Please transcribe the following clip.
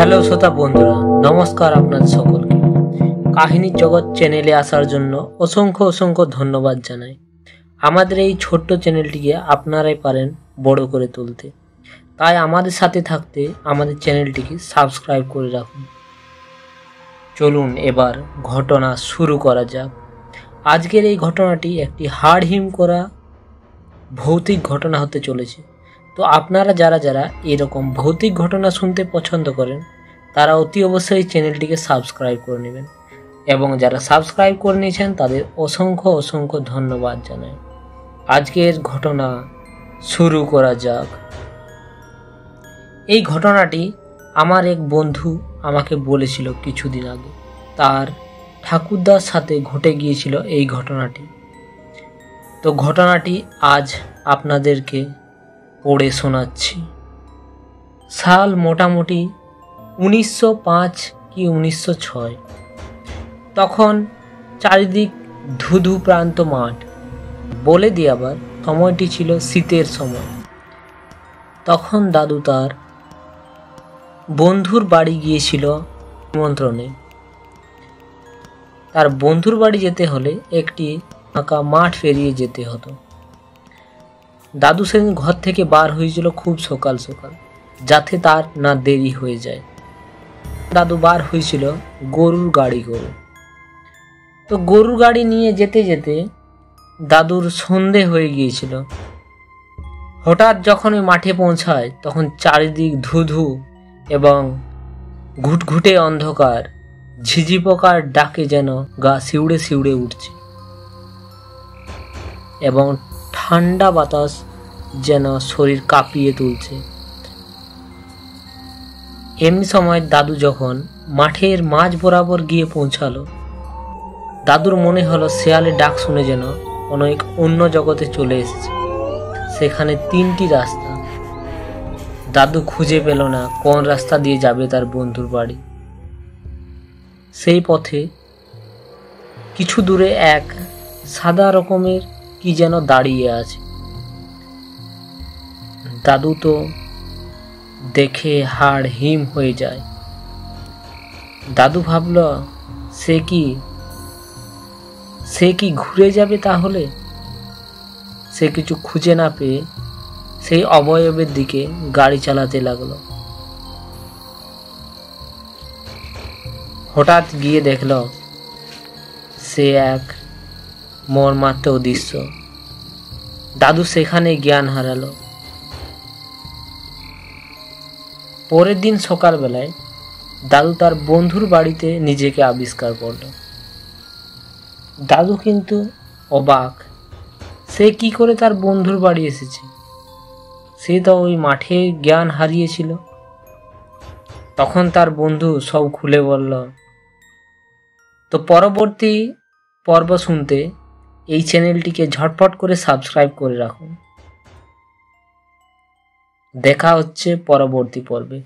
Hello শ্রোতা বন্ধুরা, নমস্কার আপনাদের সকলকে। কাহিনীর জগৎ চ্যানেলে আসার জন্য অসংখ্য অসংখ্য ধন্যবাদ জানাই। আমাদের এই ছোট্ট চ্যানেলটিকে আপনারাই পারেন বড় করে তুলতে, তাই আমাদের সাথে থাকতে আমাদের চ্যানেলটিকে সাবস্ক্রাইব করে রাখুন। চলুন এবার ঘটনা শুরু করা যাক। আজকের এই ঘটনাটি একটি হাড় হিম করা ভৌতিক ঘটনা হতে চলেছে। তো আপনারা যারা যারা এরকম ভৌতিক ঘটনা শুনতে পছন্দ করেন তারা অতি অবশ্যই চ্যানেলটিকে সাবস্ক্রাইব করে নেবেন, এবং যারা সাবস্ক্রাইব করে নিয়েছেন তাদের অসংখ্য অসংখ্য ধন্যবাদ জানাই। আজকের ঘটনা শুরু করা যাক। এই ঘটনাটি আমার এক বন্ধু আমাকে বলেছিল কিছুদিন আগে। তার ঠাকুরদার সাথে ঘটে গিয়েছিল এই ঘটনাটি। তো ঘটনাটি আজ আপনাদেরকে পড়ে শোনাচ্ছি। সাল মোটামুটি 1905 কি 1906। তখন চারিদিক ধুধু প্রান্ত মাঠ, বলে দিয়ে আবার সময়টি ছিল শীতের সময়। তখন দাদু তার বন্ধুর বাড়ি গিয়েছিল নিমন্ত্রণে। তার বন্ধুর বাড়ি যেতে হলে একটি ফাঁকা মাঠ পেরিয়ে যেতে হতো। দাদু সেদিন ঘর থেকে বার হয়েছিল খুব সকাল সকাল, যাতে তার না দেরি হয়ে যায়। দাদু বার হয়েছিল গরুর গাড়ি করে। তো গরুর গাড়ি নিয়ে যেতে যেতে দাদুর সন্ধে হয়ে গিয়েছিল। হঠাৎ যখন ওই মাঠে পৌঁছায় তখন চারিদিক ধুধু এবং ঘুটঘুটে অন্ধকার, ঝিঝি পোকার ডাকে যেন গা শিউড়ে শিউড়ে উঠছে, এবং ঠান্ডা বাতাস যেন শরীর কাঁপিয়ে তুলছে। এমনি সময় দাদু যখন মাঠের মাঝ বরাবর গিয়ে পৌঁছালো, দাদুর মনে হলো শেয়ালের ডাক শুনে যেন অনেক অন্য জগতে চলে এসেছে। সেখানে 3টি রাস্তা। দাদু খুঁজে পেল না কোন রাস্তা দিয়ে যাবে তার বন্ধুর বাড়ি। সেই পথে কিছু দূরে এক সাদা রকমের কি যেন দাঁড়িয়ে আছে। দাদু তো দেখে হাড় হিম হয়ে যায়। দাদু ভাবল সে কি ঘুরে যাবে তাহলে। সে কিছু খুঁজে না পেয়ে সেই অবয়বের দিকে গাড়ি চালাতে লাগলো। হঠাৎ গিয়ে দেখল সে এক মর্মান্তিক দৃশ্য। দাদু সেখানে জ্ঞান হারালো। পরের দিন সকালবেলায় দাদু তার বন্ধুর বাড়িতে নিজেকে আবিষ্কার করল। দাদু কিন্তু অবাক, সে কি করে তার বন্ধুর বাড়ি এসেছে। সে তো ওই মাঠে জ্ঞান হারিয়েছিল। তখন তার বন্ধু সব খুলে বলল। তো পরবর্তী পর্ব শুনতে এই চ্যানেলটিকে ঝটপট করে সাবস্ক্রাইব করে রাখুন। দেখা হচ্ছে পরবর্তী পর্বে।